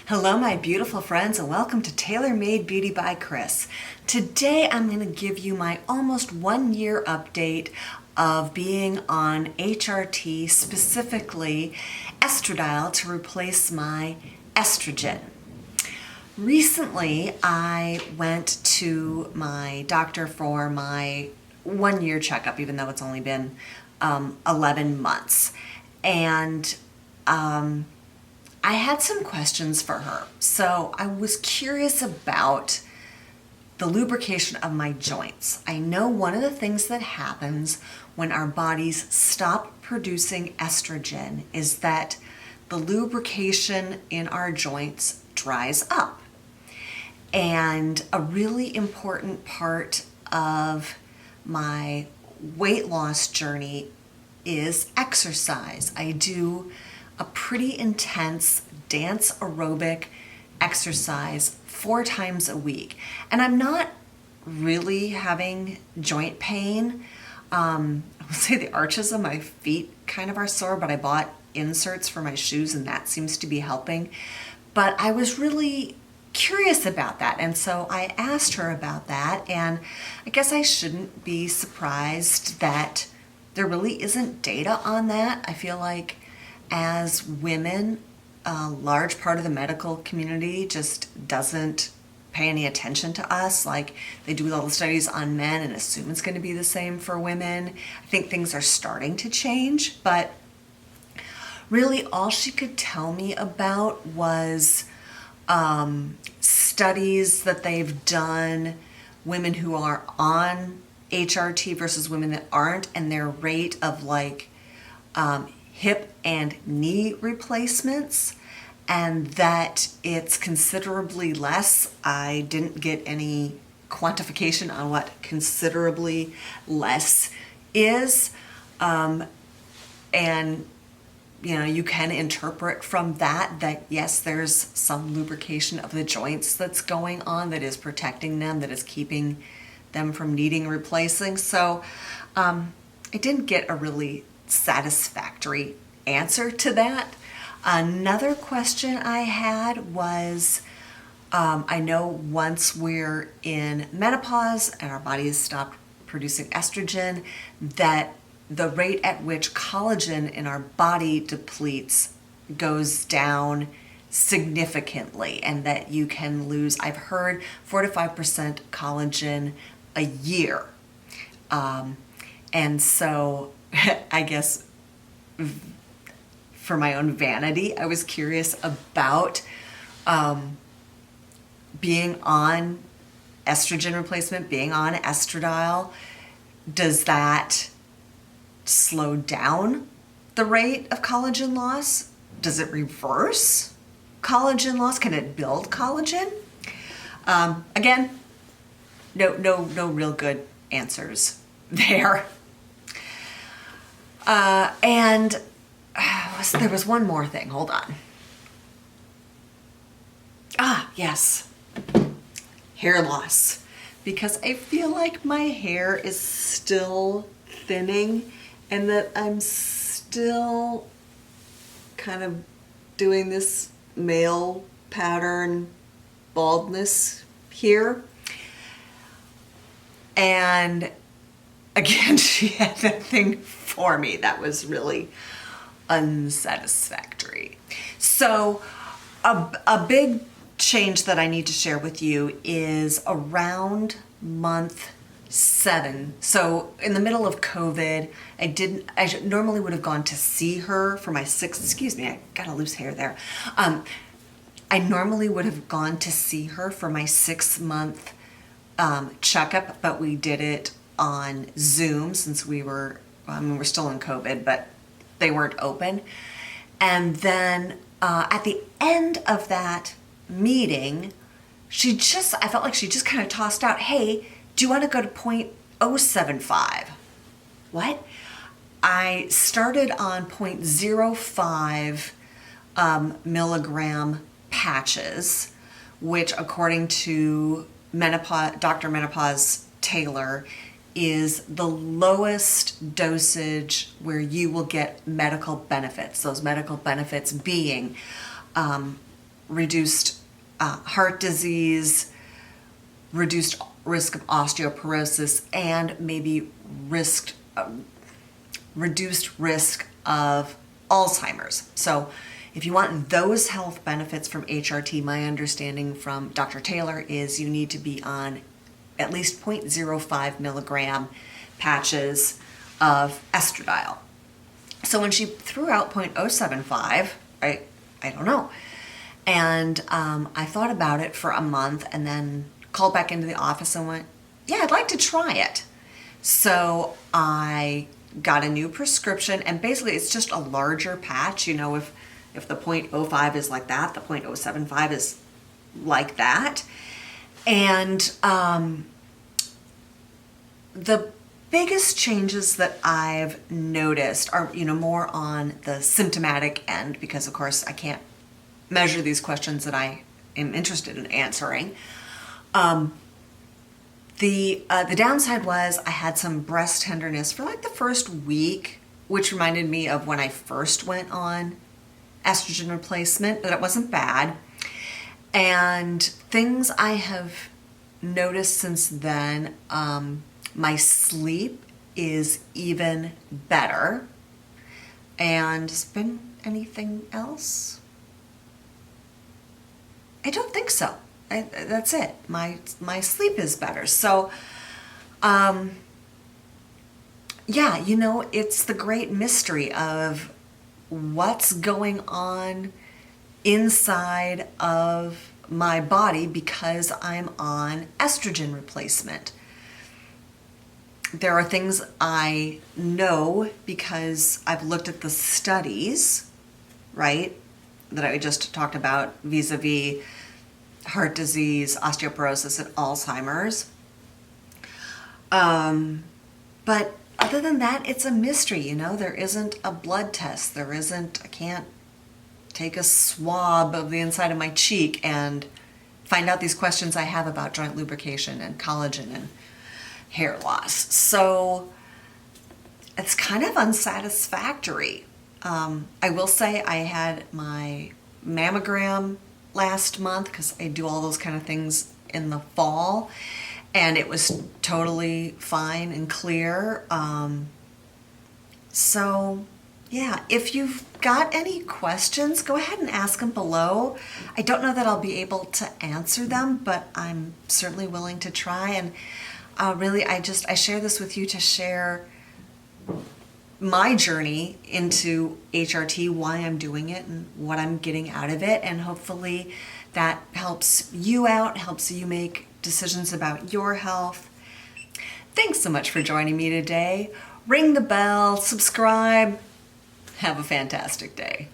Hello, my beautiful friends, and welcome to Tailor Made Beauty by Kris. Today, I'm going to give you my almost 1 year update of being on HRT, specifically estradiol, to replace my estrogen. Recently, I went to my doctor for my 1 year checkup, even though it's only been 11 months. And I had some questions for her. So I was curious about the lubrication of my joints. I know one of the things that happens when our bodies stop producing estrogen is that the lubrication in our joints dries up. And a really important part of my weight loss journey is exercise. I do a pretty intense dance aerobic exercise 4 times a week. And I'm not really having joint pain. I would say the arches of my feet kind of are sore, but I bought inserts for my shoes and that seems to be helping. But I was really curious about that. And so I asked her about that. And I guess I shouldn't be surprised that there really isn't data on that. I feel like as women, a large part of the medical community just doesn't pay any attention to us. Like, they do all the studies on men and assume it's going to be the same for women. I think things are starting to change, but really all she could tell me about was studies that they've done, women who are on HRT versus women that aren't, and their rate of hip and knee replacements, and that it's considerably less. I didn't get any quantification on what considerably less is. And you can interpret from that yes, there's some lubrication of the joints that's going on that is protecting them, that is keeping them from needing replacing. So I didn't get a really satisfactory answer to that. Another question I had was, I know once we're in menopause and our bodies stop producing estrogen, that the rate at which collagen in our body depletes goes down significantly, and that you can lose, I've heard, 4 to 5% collagen a year. And so I guess for my own vanity, I was curious about being on estrogen replacement, being on estradiol. Does that slow down the rate of collagen loss? Does it reverse collagen loss? Can it build collagen? Again, no real good answers there. And there was one more thing. Hold on. Yes. Hair loss. Because I feel like my hair is still thinning and that I'm still kind of doing this male pattern baldness here. And again, she had that thing for me that was really unsatisfactory. So a big change that I need to share with you is around month 7. So in the middle of COVID, I normally would have gone to see her for my 6th, excuse me, I got a loose hair there. I normally would have gone to see her for my 6-month checkup, but we did it on Zoom since we're still in COVID, but they weren't open. And then at the end of that meeting, I felt like she just kind of tossed out, hey, do you want to go to 0.075? What? I started on 0.05 milligram patches, which according to Dr. Menopause Taylor is the lowest dosage where you will get medical benefits. Those medical benefits being reduced heart disease, reduced risk of osteoporosis, and maybe reduced risk of Alzheimer's. So if you want those health benefits from HRT, my understanding from Dr. Taylor is you need to be on at least 0.05 milligram patches of estradiol. So when she threw out 0.075, I don't know. And I thought about it for a month and then called back into the office and went, yeah, I'd like to try it. So I got a new prescription, and basically it's just a larger patch. You know, if the 0.05 is like that, the 0.075 is like that. And the biggest changes that I've noticed are, more on the symptomatic end, because of course I can't measure these questions that I am interested in answering. The downside was I had some breast tenderness for like the first week, which reminded me of when I first went on estrogen replacement, but it wasn't bad. And things I have noticed since then, my sleep is even better. And has been anything else? I don't think so. That's it. My sleep is better. So, yeah, it's the great mystery of what's going on inside of my body because I'm on estrogen replacement. There are things I know because I've looked at the studies, right, that I just talked about vis-a-vis heart disease, osteoporosis, and Alzheimer's. But other than that, it's a mystery, There isn't a blood test. I can't take a swab of the inside of my cheek and find out these questions I have about joint lubrication and collagen and hair loss. So it's kind of unsatisfactory. I will say I had my mammogram last month because I do all those kind of things in the fall, and it was totally fine and clear. So yeah, if you've got any questions, go ahead and ask them below. I don't know that I'll be able to answer them, but I'm certainly willing to try. And really, I share this with you to share my journey into HRT, why I'm doing it and what I'm getting out of it. And hopefully that helps you out, helps you make decisions about your health. Thanks so much for joining me today. Ring the bell, subscribe. Have a fantastic day.